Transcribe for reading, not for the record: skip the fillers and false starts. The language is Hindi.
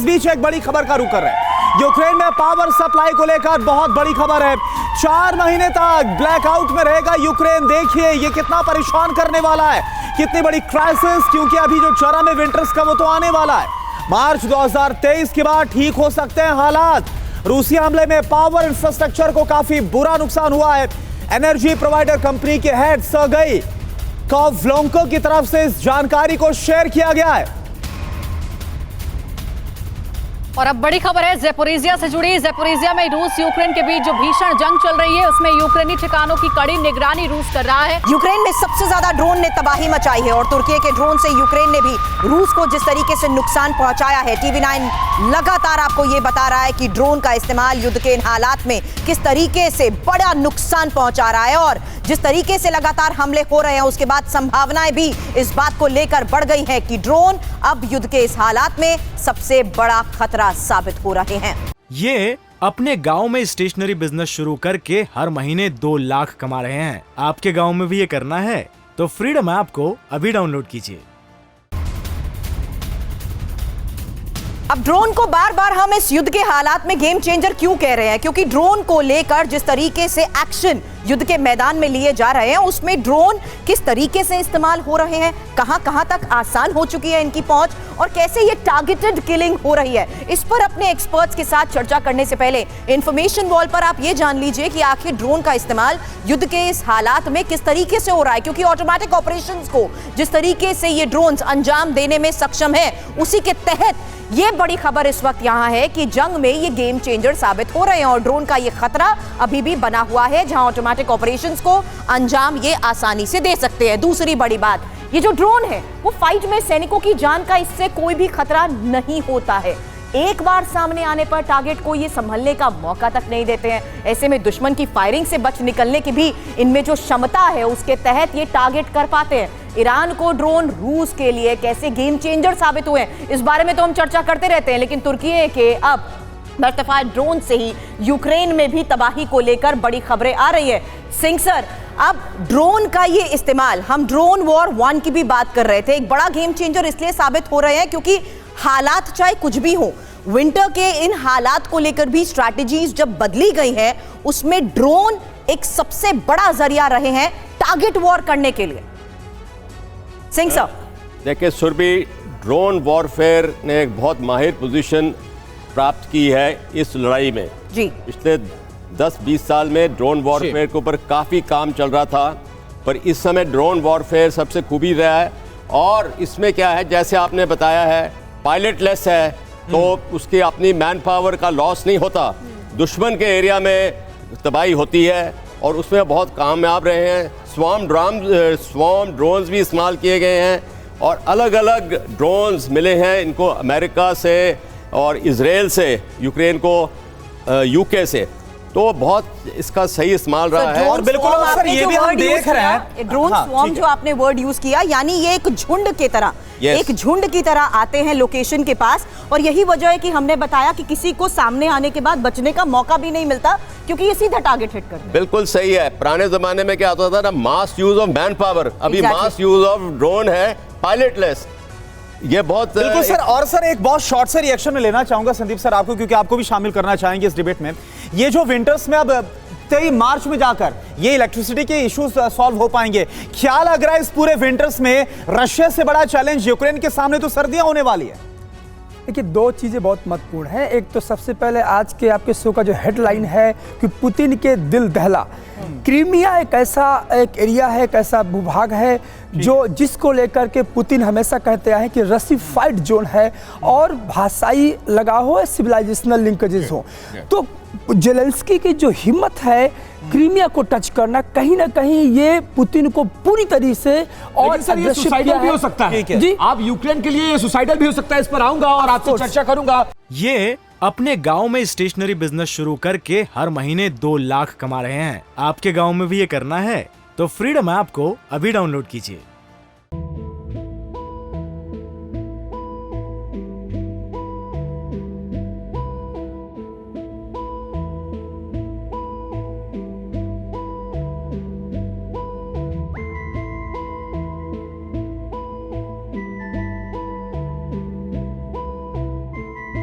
इस बीच एक बड़ी खबर का रुख कर रहे हैं। यूक्रेन में पावर सप्लाई को लेकर बहुत बड़ी खबर है। 4 महीने तक ब्लैकआउट में रहेगा यूक्रेन। देखिए ये कितना परेशान करने वाला है, कितनी बड़ी क्राइसिस, क्योंकि अभी जो चरम है विंटर्स का वो तो आने वाला है। मार्च 2023 के बाद ठीक हो सकते हैं हालात। रूसी हमले में पावर इंफ्रास्ट्रक्चर को काफी बुरा नुकसान हुआ है। एनर्जी प्रोवाइडर कंपनी के हेड सर्गेई कोवलेंको की तरफ से इस जानकारी को शेयर किया गया है। और अब बड़ी खबर है ज़ैपोरिज़िया से जुड़ी। ज़ैपोरिज़िया में रूस यूक्रेन के बीच जो भीषण जंग चल रही है उसमें यूक्रेनी ठिकानों की कड़ी निगरानी रूस कर रहा है। यूक्रेन में सबसे ज्यादा ड्रोन ने तबाही मचाई है और तुर्की के ड्रोन से यूक्रेन ने भी रूस को जिस तरीके से नुकसान पहुंचाया है, TV9 लगातार आपको ये बता रहा है कि ड्रोन का इस्तेमाल युद्ध के इन हालात में किस तरीके से बड़ा नुकसान पहुंचा रहा है। और जिस तरीके से लगातार हमले हो रहे हैं उसके बाद संभावनाएं भी इस बात को लेकर बढ़ गई हैं कि ड्रोन अब युद्ध के इस हालात में सबसे बड़ा खतरा साबित हो रहे हैं। ये अपने गांव में स्टेशनरी बिजनेस शुरू करके हर महीने 2 लाख कमा रहे हैं। आपके गांव में भी ये करना है तो फ्रीडम ऐप को अभी डाउनलोड कीजिए। अब ड्रोन को बार बार हम इस युद्ध के हालात में गेम चेंजर क्यों कह रहे हैं? क्योंकि ड्रोन को लेकर जिस तरीके से एक्शन युद्ध के मैदान में लिए जा रहे हैं उसमें ड्रोन किस तरीके से इस्तेमाल हो रहे हैं, कहां तक आसान हो चुकी है इनकी पहुंच और कैसे ये टारगेटेड किलिंग हो रही है, इस पर अपने एक्सपर्ट्स के साथ चर्चा करने से पहले इंफॉर्मेशन वॉल पर आप ये जान लीजिए कि आखिर ड्रोन का इस्तेमाल युद्ध के इस हालात में किस तरीके से हो रहा है। क्योंकि ऑटोमेटिक ऑपरेशंस को जिस तरीके से ये ड्रोन्स अंजाम देने में सक्षम है उसी के तहत ये बड़ी खबर इस वक्त यहां है कि जंग में ये गेम चेंजर साबित हो रहे हैं और ड्रोन का ये खतरा अभी भी बना हुआ है जहां ऑटोमेटिक ऑपरेशंस को अंजाम ये आसानी से दे सकते हैं। दूसरी बड़ी बात, ये जो ड्रोन है वो फाइट में सैनिकों की जान का इससे कोई भी खतरा नहीं होता है। एक बार सामने आने पर टारगेट को ये संभलने का मौका तक नहीं देते हैं। ऐसे में दुश्मन की फायरिंग से बच निकलने की भी इनमें जो क्षमता है उसके तहत ये टारगेट कर पाते हैं। ईरान को ड्रोन रूस के लिए कैसे गेम चेंजर साबित हुए इस बारे में तो हम चर्चा करते रहते हैं, लेकिन तुर्की के अब बर्तफा ड्रोन से ही यूक्रेन में भी तबाही को लेकर बड़ी खबरें आ रही है। सिंह सर, अब ड्रोन का ये इस्तेमाल, हम ड्रोन वॉर 1 की भी बात कर रहे थे, एक बड़ा गेम चेंजर इसलिए साबित हो रहे हैं क्योंकि हालात चाहे कुछ भी हो, विंटर के इन हालात को लेकर भी स्ट्रैटेजीज जब बदली गई है उसमें ड्रोन एक सबसे बड़ा जरिया रहे हैं टारगेट वॉर करने के लिए। सिंह सर, देखिए सुरभि, ड्रोन वॉरफेयर ने एक बहुत माहिर पोजीशन प्राप्त की है इस लड़ाई में जी। पिछले 10-20 साल में ड्रोन वॉरफेयर के ऊपर काफ़ी काम चल रहा था, पर इस समय ड्रोन वॉरफेयर सबसे खूबी रहा है। और इसमें क्या है, जैसे आपने बताया है, पायलटलेस है तो उसकी अपनी मैन पावर का लॉस नहीं होता, दुश्मन के एरिया में तबाही होती है और उसमें बहुत कामयाब रहे हैं। स्वार्म ड्रोन्स भी इस्तेमाल किए गए हैं और अलग अलग ड्रोन्स मिले हैं इनको अमेरिका से और इजराइल से, यूक्रेन को यूके से, तो बहुत इसका सही इस्तेमाल रहा है। और बिल्कुल सर ये भी हम देख रहे हैं ड्रोन स्वॉर्म जो आपने वर्ड यूज किया, यानी ये एक झुंड की तरह एक झुंड की तरह आते हैं लोकेशन के पास और यही वजह है कि हमने बताया कि किसी को सामने आने के बाद बचने का मौका भी नहीं मिलता क्योंकि ये सीधा टारगेट हिट करते हैं। बिल्कुल सही है। पुराने जमाने में क्या होता था ना, मास यूज ऑफ मैन पावर, अभी मास यूज ऑफ ड्रोन है, पायलटलेस। ये बहुत बिल्कुल सर। और सर एक बहुत शॉर्ट से रिएक्शन में लेना चाहूंगा संदीप सर आपको, क्योंकि आपको भी शामिल करना चाहेंगे इस डिबेट में। ये जो विंटर्स में अब 23 मार्च में जाकर ये इलेक्ट्रिसिटी के इश्यूज सॉल्व हो पाएंगे, क्या लग रहा है इस पूरे विंटर्स में रशिया से बड़ा चैलेंज यूक्रेन के सामने तो सर्दियां होने वाली है? देखिए, 2 चीज़ें बहुत महत्वपूर्ण हैं। एक तो सबसे पहले आज के आपके शो का जो हेडलाइन है कि पुतिन के दिल दहला। क्रीमिया एक एरिया है, एक ऐसा भूभाग है जो जिसको लेकर के पुतिन हमेशा कहते हैं कि रसिफाइड जोन है और भाषाई लगाव हो, सिविलाइजेशनल लिंकेजेस हो। तो जेलेंस्की की जो हिम्मत है क्रीमिया को टच करना, कहीं ना कहीं ये पुतिन को पूरी तरीके से और सुसाइडल भी हो सकता है जी। आप यूक्रेन के लिए ये सुसाइडल भी हो सकता है, इस पर आऊंगा और आपसे चर्चा करूंगा। ये अपने गांव में स्टेशनरी बिजनेस शुरू करके हर महीने 2 लाख कमा रहे हैं। आपके गांव में भी ये करना है तो फ्रीडम ऐप को अभी डाउनलोड कीजिए।